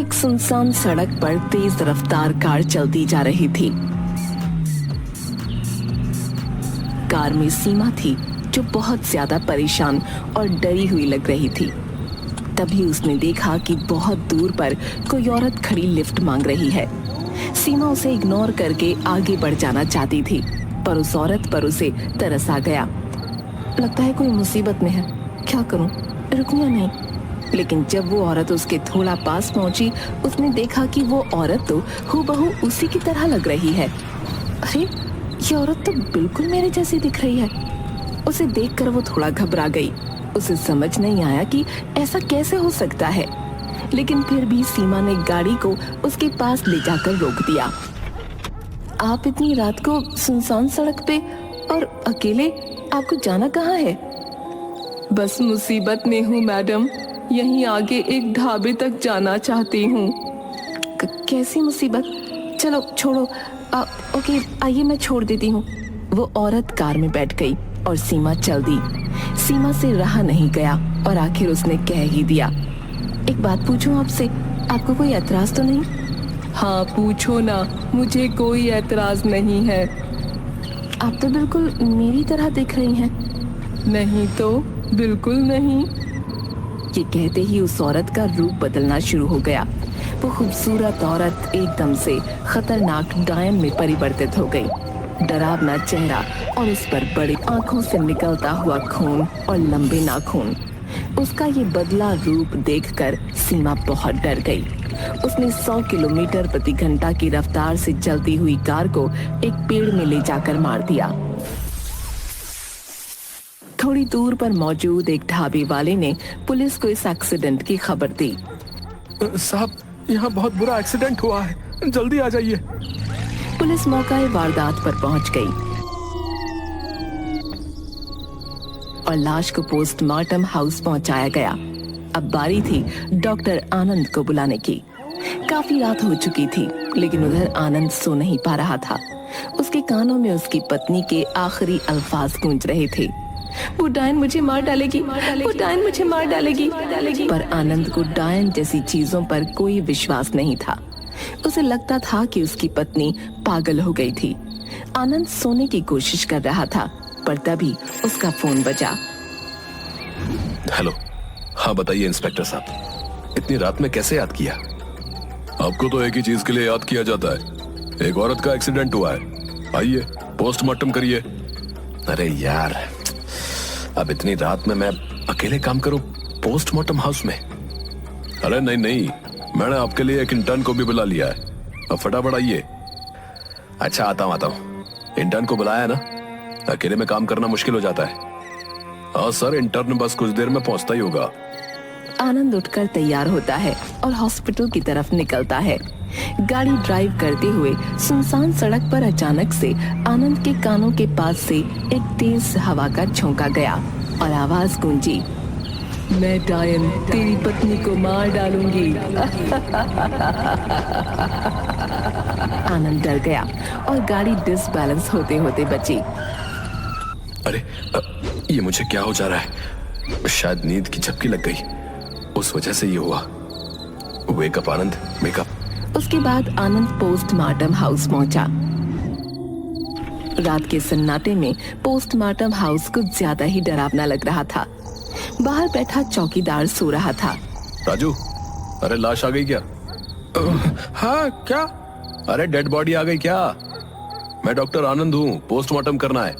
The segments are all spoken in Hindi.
एक सुनसान सड़क पर तेज रफ्तार कार चलती जा रही थी। कार में सीमा थी, जो बहुत ज्यादा परेशान और डरी हुई लग रही थी। तभी उसने देखा कि बहुत दूर पर कोई औरत खड़ी लिफ्ट मांग रही है। सीमा उसे इग्नोर करके आगे बढ़ जाना चाहती थी, पर उस औरत पर उसे तरस आ गया। लगता है कोई मुसीबत में है, क्या करूं, रुकूंगा नहीं। लेकिन जब वो औरत उसके थोड़ा पास पहुंची, उसने देखा कि वो औरत तो हूबहू उसी की तरह लग रही है। अरे, ये औरत तो बिल्कुल मेरे जैसी दिख रही है। उसे देखकर वो थोड़ा घबरा गई। उसे समझ नहीं आया कि ऐसा कैसे हो सकता है, लेकिन फिर भी सीमा ने गाड़ी को उसके पास ले जाकर रोक दिया। आप इतनी रात को सुनसान सड़क पे और अकेले, आपको जाना कहाँ है? बस मुसीबत में हूँ मैडम, यहीं आगे एक ढाबे तक जाना चाहती हूँ। कैसी मुसीबत? चलो छोड़ो, ओके आइए मैं छोड़ देती हूँ। वो औरत कार में बैठ गई और सीमा चल दी। सीमा से रहा नहीं गया और आखिर उसने कह ही दिया, एक बात पूछूं आपसे, आपको कोई एतराज तो नहीं? हाँ पूछो ना, मुझे कोई एतराज नहीं है। आप तो बिल्कुल मेरी तरह दिख रही हैं। नहीं तो, बिल्कुल नहीं। ये कहते ही उस औरत का रूप बदलना शुरू हो गया। वो खूबसूरत औरत एकदम से खतरनाक डायन में परिवर्तित हो गई। डरावना चेहरा और उस पर बड़ी आंखों से निकलता हुआ खून और लंबे नाखून। उसका ये बदला रूप देखकर सीमा बहुत डर गई। उसने 100 किलोमीटर प्रति घंटा की रफ्तार से चलती हुई कार को एक पेड़ में ले जाकर मार दिया। थोड़ी दूर पर मौजूद एक ढाबे वाले ने पुलिस को इस एक्सीडेंट की खबर दी। साहब, यहाँ बहुत बुरा एक्सीडेंट हुआ है, जल्दी आ जाइए। पुलिस मौके वारदात पर पहुंच गई और लाश को पोस्टमार्टम हाउस पहुंचाया गया। अब बारी थी डॉक्टर आनंद को बुलाने की। काफी रात हो चुकी थी, लेकिन उधर आनंद सो नहीं पा रहा था। उसके कानों में उसकी पत्नी के आखिरी अल्फाज गूंज रहे थे, वो डायन मुझे मार डालेगी, वो डायन मुझे मार डालेगी। पर आनंद को डायन जैसी चीजों पर कोई विश्वास नहीं था। उसे लगता था कि उसकी पत्नी पागल हो गई थी। आनंद सोने की कोशिश कर रहा था, पर तभी उसका फोन बजा। हेलो, हाँ बताइए इंस्पेक्टर साहब, इतनी रात में कैसे याद किया? आपको तो एक ही चीज के लिए याद किया जाता है, एक औरत का एक्सीडेंट हुआ है, आइए पोस्टमार्टम करिए। अरे यार, अब इतनी रात में मैं अकेले काम करूं पोस्टमार्टम हाउस में? अरे नहीं नहीं, मैंने आपके लिए एक इंटर्न को भी बुला लिया है, अब फटाफट आइए। अच्छा आता हूँ। इंटर्न को बुलाया ना, अकेले में काम करना मुश्किल हो जाता है। हाँ सर, इंटर्न बस कुछ देर में पहुंचता ही होगा। आनंद उठकर तैयार होता है और हॉस्पिटल की तरफ निकलता है। गाड़ी ड्राइव करते हुए सुनसान सड़क पर अचानक से आनंद के कानों के पास से एक तेज हवा का झोंका गया और आवाज गूंजी, मैं डायन तेरी पत्नी को मार डालूंगी। आनंद डर गया और गाड़ी डिसबैलेंस होते होते बची। अरे ये मुझे क्या हो जा रहा है? शायद नींद की झपकी लग गई, उस वजह से ये हुआ। वेकअप आनंद, वेकअप। उसके बाद आनंद पोस्टमार्टम हाउस पहुंचा। रात के सन्नाटे में पोस्टमार्टम हाउस कुछ ज्यादा ही डरावना लग रहा था। बाहर बैठा चौकीदार सो रहा था। राजू, अरे लाश आ गई क्या? हाँ क्या? अरे डेड बॉडी आ गई क्या? मैं डॉक्टर आनंद हूँ, पोस्टमार्टम करना है।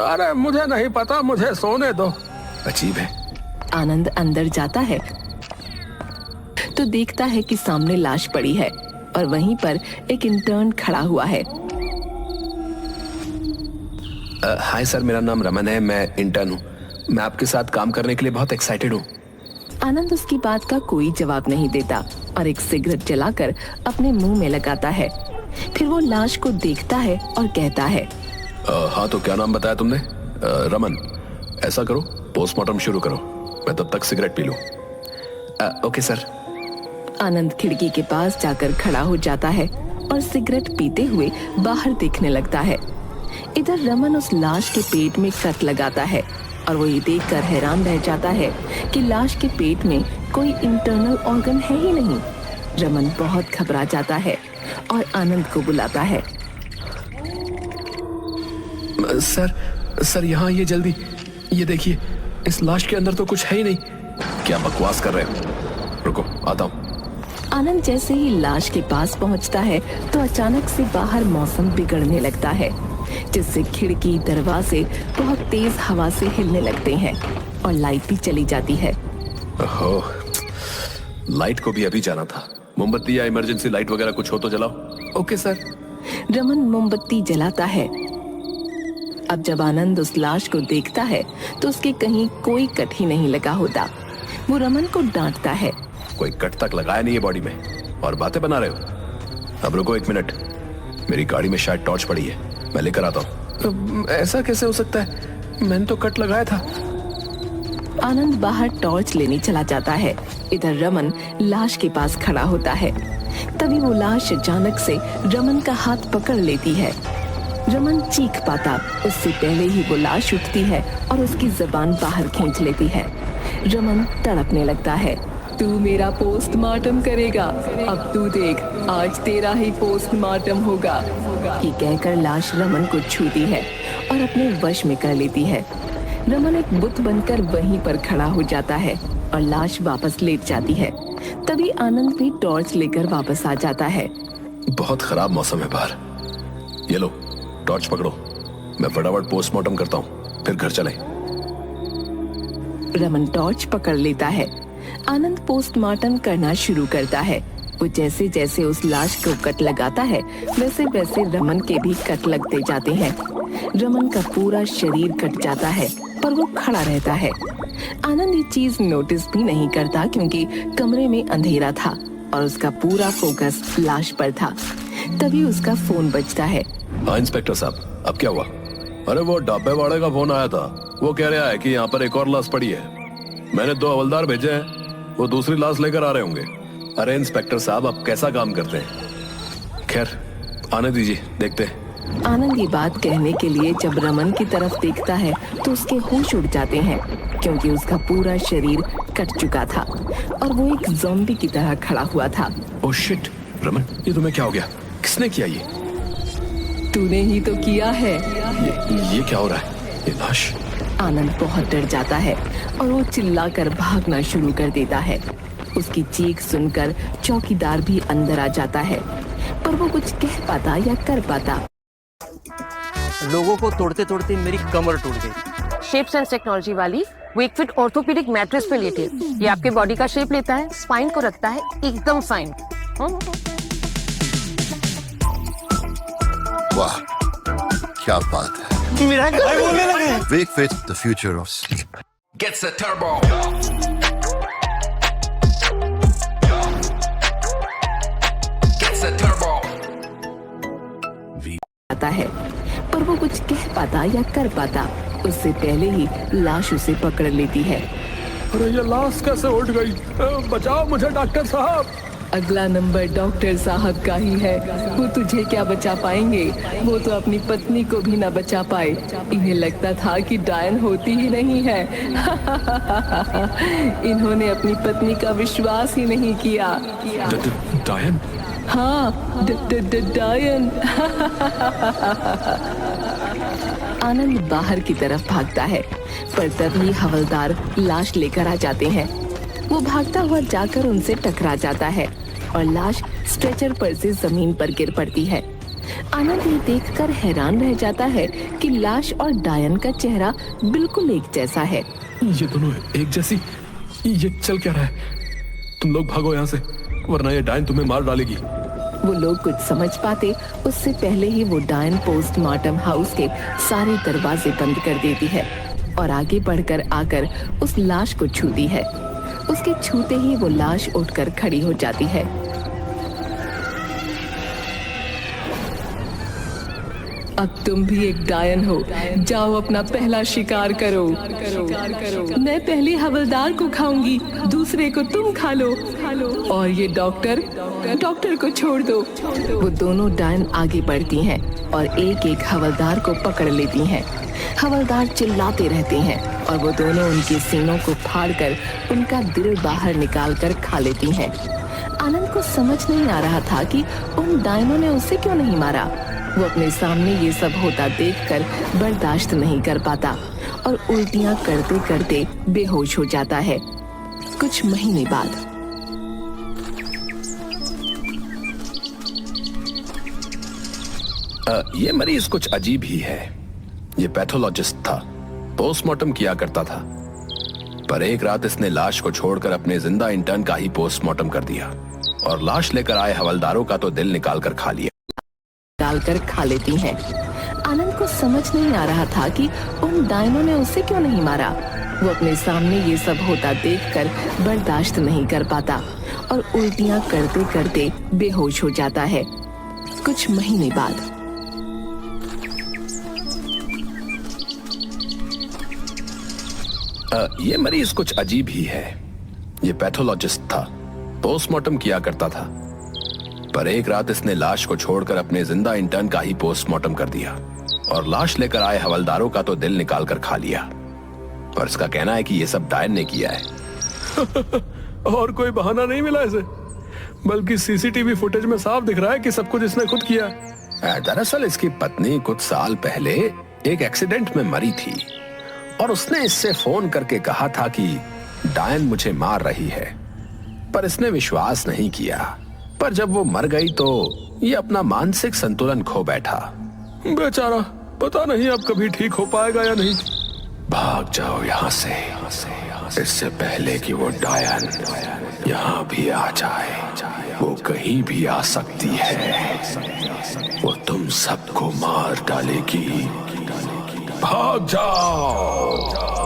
अरे मुझे नहीं पता, मुझे सोने दो। अजीब है। आनंद अंदर जाता है तो देखता है कि सामने लाश पड़ी है और वहीं पर एक इंटर्न खड़ा हुआ है। हाय सर, मेरा नाम रमन है, मैं इंटर्न हूँ। मैं आपके साथ काम करने के लिए बहुत एक्साइटेड हूँ। आनंद उसकी बात का कोई जवाब नहीं देता और एक सिगरेट जलाकर अपने मुंह में लगाता है। फिर वो लाश को देखता है और कहता है, हाँ तो क्या नाम बताया तुमने? रमन। ऐसा करो, पोस्टमार्टम शुरू करो, मैं तब तक सिगरेट पी लूं। Okay sir. आनंद खिड़की के पास जाकर खड़ा हो जाता है और सिगरेट पीते हुए बाहर देखने लगता है। इधर रमन उस लाश के पेट में कट लगाता है और वो ये देखकर हैरान रह जाता है कि लाश के पेट में कोई इंटरनल ऑर्गन है ही नहीं। रमन बहुत घबरा जाता है और आनंद को बुलाता है। सर यहाँ ये जल्दी, ये देखिए, इस लाश के अंदर तो कुछ है ही नहीं। क्या बकवास कर रहे हो? रुको, आता हूँ। आनंद जैसे ही लाश के पास पहुंचता है तो अचानक से बाहर मौसम बिगड़ने लगता है, जिससे खिड़की दरवाजे बहुत तेज हवा से हिलने लगते हैं और लाइट भी चली जाती है। ओहो, लाइट को भी अभी जाना था। मोमबत्ती या इमरजेंसी लाइट वगैरह कुछ हो तो जलाओ। Okay sir. रमन मोमबत्ती जलाता है। अब जब आनंद उस लाश को देखता है तो उसके कहीं कोई कट ही नहीं लगा होता। वो रमन को डांटता है। कोई कट तक लगाया नहीं है बॉडी में और बातें बना रहे हो। अब रुको 1 मिनट, मेरी गाड़ी में शायद टॉर्च पड़ी है, मैं लेकर आता हूँ। ऐसा कैसे हो सकता है? मैंने तो कट लगाया था। आनंद बाहर टॉर्च लेने चला जाता है। इधर रमन लाश के पास खड़ा होता है। तभी वो लाश अचानक से रमन का हाथ पकड़ लेती है। रमन चीख पाता उससे पहले ही वो लाश उठती है और उसकी जुबान बाहर खींच लेती है। रमन तड़पने लगता है। तू मेरा पोस्टमार्टम करेगा, अब तू देख, आज तेरा ही पोस्टमार्टम होगा। ये कहकर लाश रमन को छूती है और अपने वश में कर लेती है। रमन एक बुत बनकर वहीं पर खड़ा हो जाता है और लाश वापस लेट जाती है। तभी आनंद भी टॉर्च लेकर वापस आ जाता है। बहुत खराब मौसम है बाहर। ये लो, टॉर्च पकड़ो, मैं फटाफट पोस्टमार्टम करता हूँ, फिर घर चलें। रमन टॉर्च पकड़ लेता है। आनंद पोस्टमार्टम करना शुरू करता है। वो जैसे जैसे उस लाश को कट लगाता है वैसे वैसे रमन के भी कट लगते जाते हैं। रमन का पूरा शरीर कट जाता है पर वो खड़ा रहता है। आनंद ये चीज नोटिस भी नहीं करता क्योंकि कमरे में अंधेरा था और उसका पूरा फोकस लाश पर था। तभी उसका फोन बजता है। हाँ इंस्पेक्टर साहब, अब क्या हुआ? अरे वो डब्बे वाले का फोन आया था। वो कह रहा है कि यहाँ पर एक और लाश पड़ी है। मैंने 2 हवलदार भेजे हैं, वो दूसरी लाश लेकर आ रहे होंगे। अरे इंस्पेक्टर साहब, आप कैसा काम करते हैं? खैर आने दीजिए, देखते हैं। आनंद ये बात कहने के लिए जब रमन की तरफ देखता है तो उसके होश उड़ जाते हैं क्योंकि उसका पूरा शरीर कट चुका था और वो एक ज़ॉम्बी की तरह खड़ा हुआ था। ओह शिट, रमन, ये तुम्हें क्या हो गया? किसने किया ये? तूने ही तो किया है। ये क्या हो रहा है? ये लाश। आनंद बहुत डर जाता है और वो चिल्लाकर भागना शुरू कर देता है। उसकी चीख सुनकर चौकीदार भी अंदर आ जाता है पर वो कुछ कह पाता या कर पाता। लोगों को तोड़ते तोड़ते मेरी कमर टूट गई। शेप्स एंड टेक्नोलॉजी वाली वेकफिट ऑर्थोपेडिक मैट्रेस पे लेटे। ये आपके बॉडी का शेप लेता है, स्पाइन को रखता है एकदम फाइन। वाह, क्या बात है। Wakefit, the future of sleep. Gets a turbo. Gets a turbo. आता है पर वो कुछ कह पाता या कर पाता उससे पहले ही लाश उसे पकड़ लेती है। अरे ये लाश कैसे उठ गई? बचाओ मुझे डॉक्टर साहब। अगला नंबर डॉक्टर साहब का ही है। वो तुझे क्या बचा पाएंगे? वो तो अपनी पत्नी को भी ना बचा पाए। इन्हें लगता था कि डायन होती ही नहीं है। इन्होंने अपनी पत्नी का विश्वास ही नहीं किया। डायन? हाँ, डायन। आनंद बाहर की तरफ भागता है पर तभी हवलदार लाश लेकर आ जाते हैं। वो भागता हुआ जाकर उनसे टकरा जाता है और लाश स्ट्रेचर पर से जमीन पर गिर पड़ती है। आनंद ये देखकर हैरान रह जाता है कि लाश और डायन का चेहरा बिल्कुल एक जैसा है। ये दोनों एक जैसी? ये चल क्या रहा है? तुम लोग भागो यहाँ से, वरना ये डायन तुम्हें मार डालेगी। वो लोग कुछ समझ पाते उससे पहले ही वो डायन पोस्टमार्टम हाउस के सारे दरवाजे बंद कर देती है और आगे बढ़कर आकर उस लाश को छूती है। उसके छूते ही वो लाश उठकर खड़ी हो जाती है। अब तुम भी एक डायन हो, जाओ अपना पहला शिकार करो। मैं पहले हवलदार को खाऊंगी, दूसरे को तुम खा लो और ये डॉक्टर को छोड़ दो। वो दोनों डायन आगे बढ़ती हैं और एक एक हवलदार को पकड़ लेती हैं। हवलदार चिल्लाते रहते हैं और वो दोनों उनके सीनों को फाड़कर उनका दिल बाहर निकालकर खा लेती हैं। आनंद को समझ नहीं आ रहा था कि उन डायनों ने उसे क्यों नहीं मारा। वो अपने सामने ये सब होता देखकर बर्दाश्त नहीं कर पाता और उल्टियां करते करते बेहोश हो जाता है। कुछ महीने बाद ये मरीज कुछ अजीब ही है। ये पैथोलॉजिस्ट था, पोस्टमार्टम किया करता था, पर एक रात इसने लाश को छोड़कर अपने जिंदा इंटर्न का ही पोस्टमार्टम कर दिया और लाश लेकर आए हवलदारों का तो दिल निकाल कर खा लिया। डालकर खा लेती हैं। आनंद को समझ नहीं आ रहा था कि उन डायनों ने उसे क्यों नहीं मारा। वो अपने सामने ये सब होता देखकर बर्दाश्त नहीं कर पाता और उल्टियां करते करते बेहोश हो जाता है। कुछ महीने बाद ये मरीज कुछ अजीब ही है। ये पैथोलॉजिस्ट था, पोस्टमार्टम किया करता था, पर एक रात इसने लाश को छोड़कर अपने जिंदा इंटर्न का ही पोस्टमार्टम कर दिया और लाश लेकर आए हवलदारों का तो दिल निकाल कर खा लिया। पर इसका कहना है कि ये सब डायन ने किया है। और कोई बहाना नहीं मिला इसे, बल्कि सीसीटीवी फुटेज में साफ दिख रहा है कि सब कुछ इसने खुद किया। दरअसल इसकी पत्नी कुछ साल पहले एक एक्सीडेंट में मरी थी और उसने इससे फोन करके कहा था कि डायन मुझे मार रही है, पर इसने विश्वास नहीं किया। पर जब वो मर गई तो ये अपना मानसिक संतुलन खो बैठा। बेचारा, पता नहीं अब कभी ठीक हो पाएगा या नहीं। भाग जाओ यहाँ से, इससे पहले कि वो डायन यहाँ भी आ जाए। वो कहीं भी आ सकती है, वो तुम सबको मार डालेगी। भाग जाओ।